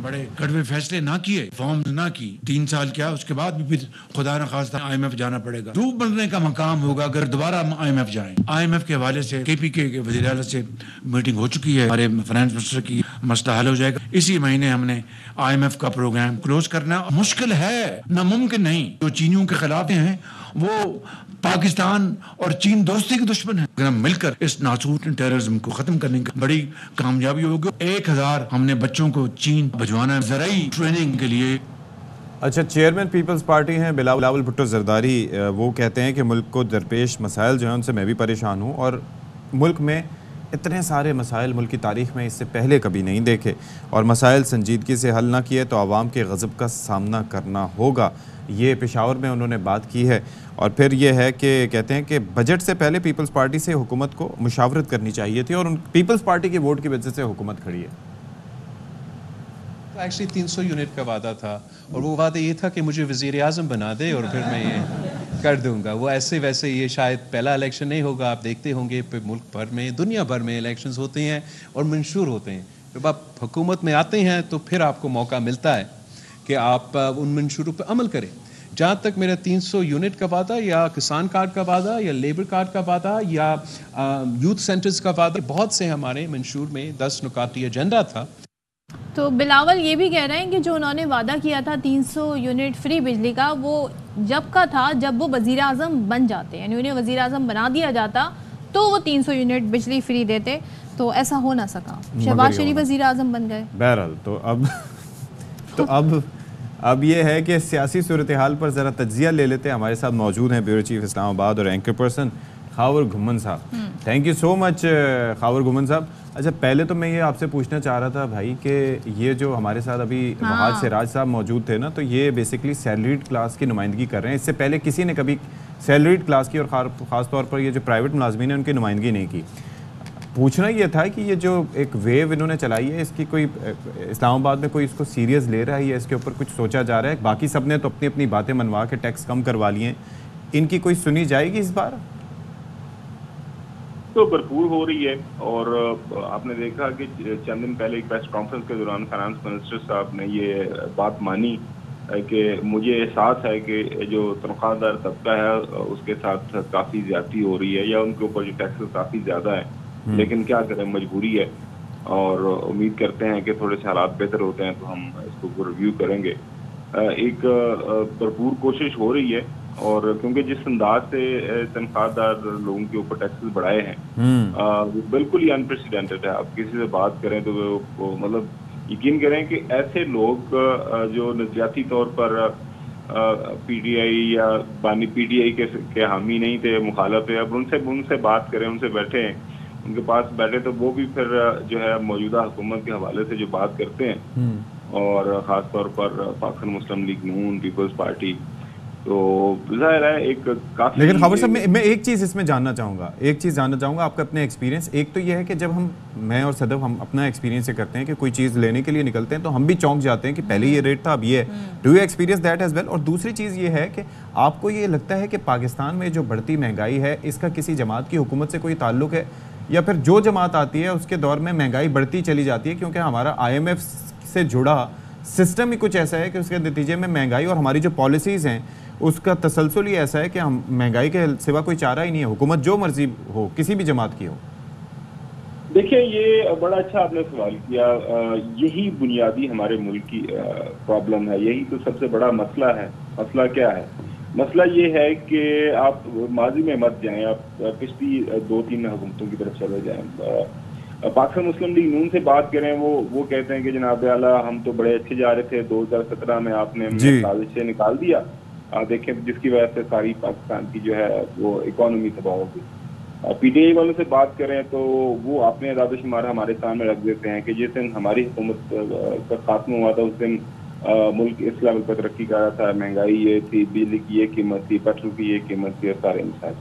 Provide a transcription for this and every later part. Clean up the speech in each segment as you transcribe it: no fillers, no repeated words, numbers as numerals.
بڑے کڑوے فیصلے نہ کیے، فارمز نہ کی 3 سال کیا، اس کے بعد بھی پھر خدا نہ خواستہ IMF جانا پڑے گا. ڈوب بننے کا مقام ہوگا اگر دوبارہ IMF جائیں. IMF کے حوالے سے KPK کے وزیر اعلیٰ سے میٹنگ ہو چکی ہے، ہمارے فائنانس منسٹر کی مسئلہ حل ہو جائے گا. اسی مہینے ہم نے IMF کا پروگرام کلوز کرنا. مشکل ہے، ناممکن نہیں. جو چینیوں کے خلاف ہیں وہ پاکستان اور چین دوستی کے دشمن ہیں. اگر ہم مل کر اس ناسور ٹیررزم کو ختم کرنے کی بڑی کامیابی ہوگی. 1000 ہم نے بچوں کو چین بھجوانا ہے زرعی ٹریننگ کے لیے. اچھا، چیئرمین پیپلز پارٹی ہیں بلاول بھٹو زرداری، وہ کہتے ہیں کہ ملک کو درپیش مسائل جو ہیں ان سے میں بھی پریشان ہوں، اور ملک میں اتنے سارے مسائل ملک کی تاریخ میں اس سے پہلے کبھی نہیں دیکھے، اور مسائل سنجیدگی سے حل نہ کیے تو عوام کے غضب کا سامنا کرنا ہوگا. یہ پشاور میں انہوں نے بات کی ہے. اور پھر یہ ہے کہ کہتے ہیں کہ بجٹ سے پہلے پیپلز پارٹی سے حکومت کو مشاورت کرنی چاہیے تھی، اور پیپلز پارٹی کے ووٹ کی وجہ سے حکومت کھڑی ہے. ایکچولی 300 یونٹ کا وعدہ تھا، اور وہ وعدہ یہ تھا کہ مجھے وزیر اعظم بنا دے اور پھر میں یہ کر دوں گا. وہ ایسے ویسے یہ شاید پہلا الیکشن نہیں ہوگا. آپ دیکھتے ہوں گے ملک بھر میں، دنیا بھر میں الیکشنز ہوتے ہیں اور منشور ہوتے ہیں. جب آپ حکومت میں آتے ہیں تو پھر آپ کو موقع ملتا ہے کہ آپ ان منشوروں پہ عمل کریں. جہاں تک میرا 300 یونٹ کا وعدہ یا کسان کارڈ کا وعدہ یا لیبر کارڈ کا وعدہ یا یوتھ سینٹرز کا وعدہ، بہت سے ہمارے منشور میں 10 نکاتی ایجنڈا تھا. تو بلاول یہ بھی کہہ رہے ہیں کہ جو انہوں نے وعدہ کیا تھا 300 یونٹ فری بجلی کا، وہ جب کا تھا جب وہ وزیر اعظم بن جاتے، یعنی انہیں وزیر اعظم بنا دیا جاتا تو وہ 300 یونٹ بجلی فری دیتے. تو ایسا ہو نہ سکا. شہباز شریف وزیر اعظم بن گئے. بہرحال تو اب یہ ہے کہ سیاسی صورتحال پر ذرا تجزیہ لے لیتے. ہمارے ساتھ موجود ہیں بیورو چیف اسلام آباد اور اینکر پرسن خاور گھمن صاحب. تھینک یو سو مچ خاور گھمن صاحب. اچھا، پہلے تو میں یہ آپ سے پوچھنا چاہ رہا تھا بھائی کہ یہ جو ہمارے ساتھ ابھی وحاد سراج صاحب موجود تھے نا، تو یہ بیسکلی سیلریڈ کلاس کی نمائندگی کر رہے ہیں. اس سے پہلے کسی نے کبھی سیلریڈ کلاس کی اور خاص طور پر یہ جو پرائیویٹ ملازمین ہیں ان کی نمائندگی نہیں کی. پوچھنا یہ تھا کہ یہ جو ایک ویو انہوں نے چلائی ہے، اس کی کوئی اسلام آباد میں کوئی اس کو سیریس لے رہا ہے یا اس کے اوپر کچھ سوچا جا رہا ہے؟ باقی سب نے تو اپنی اپنی باتیں منوا کے ٹیکس کم کروا لیے ہیں، ان کی کوئی سنی جائے گی اس بار؟ تو بھرپور ہو رہی ہے. اور آپ نے دیکھا کہ چند دن پہلے ایک پریس کانفرنس کے دوران فائنانس منسٹر صاحب نے یہ بات مانی کہ مجھے احساس ہے کہ جو تنخواہ دار طبقہ ہے اس کے ساتھ کافی زیادتی ہو رہی ہے، یا ان کے اوپر جو ٹیکسز کافی زیادہ ہے، لیکن کیا کریں، مجبوری ہے. اور امید کرتے ہیں کہ تھوڑے سے حالات بہتر ہوتے ہیں تو ہم اس کو ریویو کریں گے. ایک بھرپور کوشش ہو رہی ہے، اور کیونکہ جس انداز سے تنخواہ دار لوگوں کے اوپر ٹیکسز بڑھائے ہیں وہ بالکل ہی انپریسیڈنٹڈ ہے. آپ کسی سے بات کریں تو وہ مطلب یقین کریں کہ ایسے لوگ جو نظریاتی طور پر PTI یا بانی PTI کے حامی نہیں تھے، مخالف ہے، اب ان سے بات کریں، ان سے بیٹھے ہیں، ان کے پاس بیٹھے تو وہ بھی پھر جو ہے موجودہ حکومت کے حوالے سے جو بات کرتے ہیں، اور خاص طور پر پاکستان مسلم لیگ نون، پیپلز پارٹی، تو ظاہر ہے ایک کافی. لیکن خبر صاحب میں ایک چیز اس میں جاننا چاہوں گا آپ کا اپنے ایکسپیرینس. ایک تو یہ ہے کہ جب میں اور صدف ہم اپنا ایکسپیرینس یہ کرتے ہیں کہ کوئی چیز لینے کے لیے نکلتے ہیں تو ہم بھی چونک جاتے ہیں کہ پہلے یہ ریٹ تھا اب یہ ہے. Do you experience that as well? اور دوسری چیز یہ ہے کہ آپ کو یہ لگتا ہے کہ پاکستان میں جو بڑھتی مہنگائی ہے اس کا کسی جماعت کی حکومت سے کوئی تعلق ہے، یا پھر جو جماعت آتی ہے اس کے دور میں مہنگائی بڑھتی چلی جاتی ہے کیونکہ ہمارا IMF سے جڑا سسٹم ہی کچھ ایسا ہے کہ اس کے نتیجے میں مہنگائی اور ہماری جو پالیسیز ہیں اس کا تسلسل ہی ایسا ہے کہ ہم مہنگائی کے سوا کوئی چارہ ہی نہیں ہے، حکومت جو مرضی ہو، کسی بھی جماعت کی ہو؟ دیکھیں، یہ بڑا اچھا آپ نے سوال کیا. یہی بنیادی ہمارے ملک کی پرابلم ہے، یہی تو سب سے بڑا مسئلہ ہے. مسئلہ کیا ہے؟ مسئلہ یہ ہے کہ آپ ماضی میں مت جائیں، آپ پچھلی 2-3 حکومتوں کی طرف چلے جائیں. پاکستان مسلم لیگ نون سے بات کریں، وہ کہتے ہیں کہ جناب اعلیٰ ہم تو بڑے اچھے جا رہے تھے، 2017 میں آپ نے سازش سے نکال دیا. دیکھیں جس کی وجہ سے ساری پاکستان کی جو ہے وہ اکانومی تباہ ہو گئی. PTI والوں سے بات کریں تو وہ اپنے اعداد و شمار ہمارے سامنے رکھ دیتے ہیں کہ جس دن ہماری حکومت کا خاتمہ ہوا تھا اس دن ملک اس لیول پر ترقی کر رہا تھا، مہنگائی یہ تھی، بجلی کی یہ قیمت تھی، پیٹرول کی یہ قیمت تھی، اور سارے مسائل.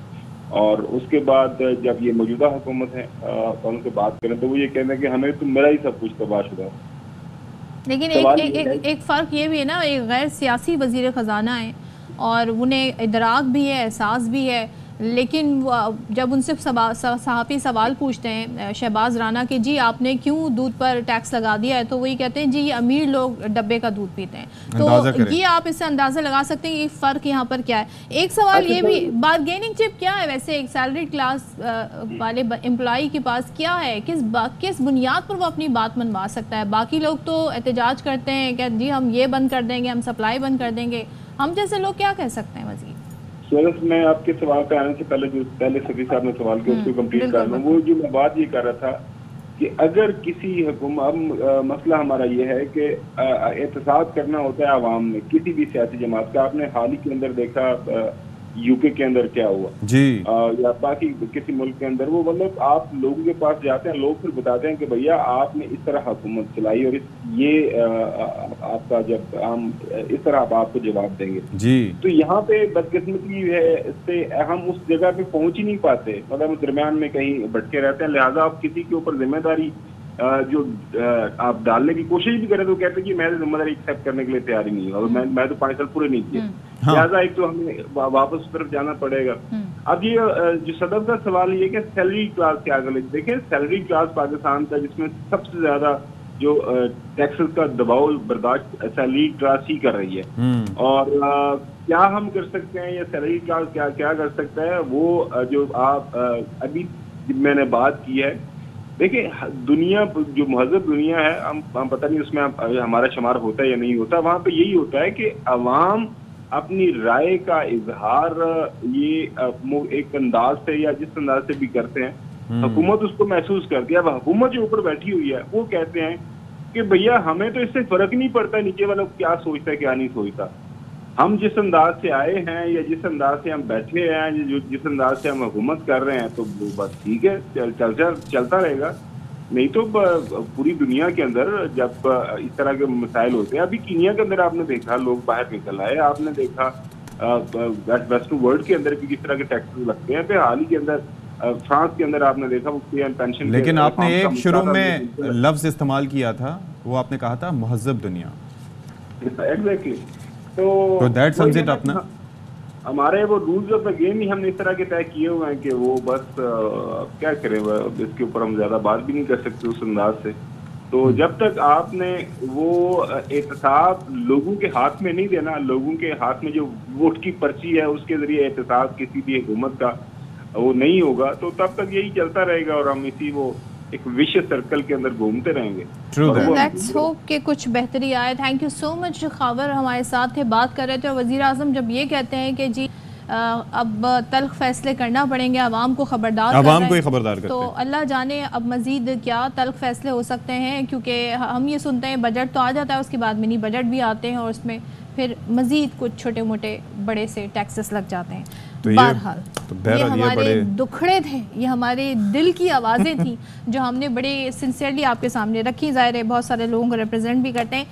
اور اس کے بعد جب یہ موجودہ حکومت ہے ان سے بات کریں تو وہ یہ کہتے ہیں کہ ہمیں تو میرا ہی سب کچھ تباہ شدہ ہے. لیکن ایک فرق یہ بھی ہے نا، ایک غیر سیاسی وزیر خزانہ ہے اور انہیں ادراک بھی ہے، احساس بھی ہے، لیکن جب ان سے صحافی سوال پوچھتے ہیں شہباز رانا کہ جی آپ نے کیوں دودھ پر ٹیکس لگا دیا ہے، تو وہی کہتے ہیں جی یہ امیر لوگ ڈبے کا دودھ پیتے ہیں. تو یہ آپ اس سے اندازہ لگا سکتے ہیں کہ فرق یہاں پر کیا ہے. ایک سوال یہ بھی، بارگیننگ چپ کیا ہے ویسے ایک سیلری کلاس والے امپلائی کے پاس؟ کیا ہے، کس بنیاد پر وہ اپنی بات منوا سکتا ہے؟ باقی لوگ تو احتجاج کرتے ہیں کہ جی ہم یہ بند کر دیں گے، ہم سپلائی بند کر دیں گے. ہم جیسے لوگ کیا کہہ سکتے ہیں مزید؟ میں آپ کے سوال پہ آنے سے پہلے سفیر صاحب نے سوال کیا اس کو کمپلیٹ کر لوں. وہ جو میں بات یہ کر رہا تھا کہ اگر کسی حکومت، مسئلہ ہمارا یہ ہے کہ احتساب کرنا ہوتا ہے عوام میں کسی بھی سیاسی جماعت کا. آپ نے حال ہی کے اندر دیکھا یو کے اندر کیا ہوا جی، یا باقی کسی ملک کے اندر، وہ مطلب آپ لوگوں کے پاس جاتے ہیں، لوگ پھر بتاتے ہیں کہ بھیا آپ نے اس طرح حکومت چلائی اور یہ آپ کا جب ہم اس طرح آپ کو جواب دیں گے. جی تو یہاں پہ بدقسمتی ہے اس سے ہم اس جگہ پہ پہنچ ہی نہیں پاتے، مطلب درمیان میں کہیں بھٹکے رہتے ہیں. لہٰذا آپ کسی کے اوپر ذمہ داری جو آپ ڈالنے کی کوشش بھی کریں تو کہتے ہیں کہ میں ذمہ داری ایکسیپٹ کرنے کے لیے تیار ہی نہیں ہوں، اور میں تو 5 سال پورے نہیں کیے. لہٰذا ایک تو ہمیں واپس اس طرف جانا پڑے گا. اب یہ جو صدر کا سوال یہ کہ سیلری کلاس کے آگے دیکھیں، سیلری کلاس پاکستان کا جس میں سب سے زیادہ جو ٹیکسز کا دباؤ برداشت سیلری کلاس ہی کر رہی ہے. اور کیا ہم کر سکتے ہیں، یا سیلری کلاس کیا کر سکتا ہے؟ وہ جو آپ ابھی میں نے بات کی ہے، دیکھیں دنیا جو مہذب دنیا ہے، ہم پتہ نہیں اس میں ہمارا شمار ہوتا ہے یا نہیں ہوتا، وہاں پہ یہی ہوتا ہے کہ عوام اپنی رائے کا اظہار یہ ایک انداز سے یا جس انداز سے بھی کرتے ہیں، حکومت اس کو محسوس کرتی ہے. اب حکومت جو اوپر بیٹھی ہوئی ہے وہ کہتے ہیں کہ بھیا ہمیں تو اس سے فرق نہیں پڑتا نیچے والا کیا سوچتا ہے کیا نہیں سوچتا. ہم جس انداز سے آئے ہیں یا جس انداز سے ہم بیٹھے ہیں، جس انداز سے ہم حکومت کر رہے ہیں، تو بس ٹھیک ہے چلتا رہے گا. نہیں تو پوری دنیا کے اندر جب اس طرح کے مسائل ہوتے ہیں، ابھی کینیا کے اندر آپ نے دیکھا لوگ باہر نکل آئے، آپ نے دیکھا ویسٹرن ورلڈ کے اندر بھی کس طرح کے ٹیکسز لگتے ہیں. پھر حال ہی کے اندر فرانس کے اندر آپ نے دیکھا وہ پینشن. لیکن آپ نے ایک شروع میں لفظ استعمال کیا تھا، وہ آپ نے کہا تھا مہذب دنیا. ایگزیکٹلی. تو دیٹ سمز اٹ اپنا. ہمارے وہ رولز آف دا گیم ہی ہم نے اس طرح کے طے کیے ہوئے ہیں کہ وہ بس کیا کریں، اس کے اوپر ہم زیادہ بات بھی نہیں کر سکتے اس انداز سے. تو جب تک آپ نے وہ احتساب لوگوں کے ہاتھ میں نہیں دینا، لوگوں کے ہاتھ میں جو ووٹ کی پرچی ہے اس کے ذریعے احتساب کسی بھی حکومت کا وہ نہیں ہوگا، تو تب تک یہی چلتا رہے گا اور ہم اسی وہ ایک وشیس سرکل کے اندر گھومتے رہیں گے. لیٹس ہوپ کہ کچھ بہتری آئے. تھینک یو سو مچ. خاور ہمارے ساتھ تھے، بات کر رہے تھے. اور وزیر اعظم جب یہ کہتے ہیں کہ جی اب تلخ فیصلے کرنا پڑیں گے، عوام کو خبردار کرتے ہیں، تو اللہ جانے اب مزید کیا تلخ فیصلے ہو سکتے ہیں. کیونکہ ہم یہ سنتے ہیں بجٹ تو آ جاتا ہے، اس کے بعد منی بجٹ بھی آتے ہیں اور اس میں پھر مزید کچھ چھوٹے موٹے بڑے سے ٹیکسز لگ جاتے ہیں. بہرحال یہ ہمارے دکھڑے تھے، یہ ہمارے دل کی آوازیں تھیں جو ہم نے بڑے سنسیئرلی آپ کے سامنے رکھی. ظاہر ہے بہت سارے لوگوں کو ریپرزینٹ بھی کرتے ہیں.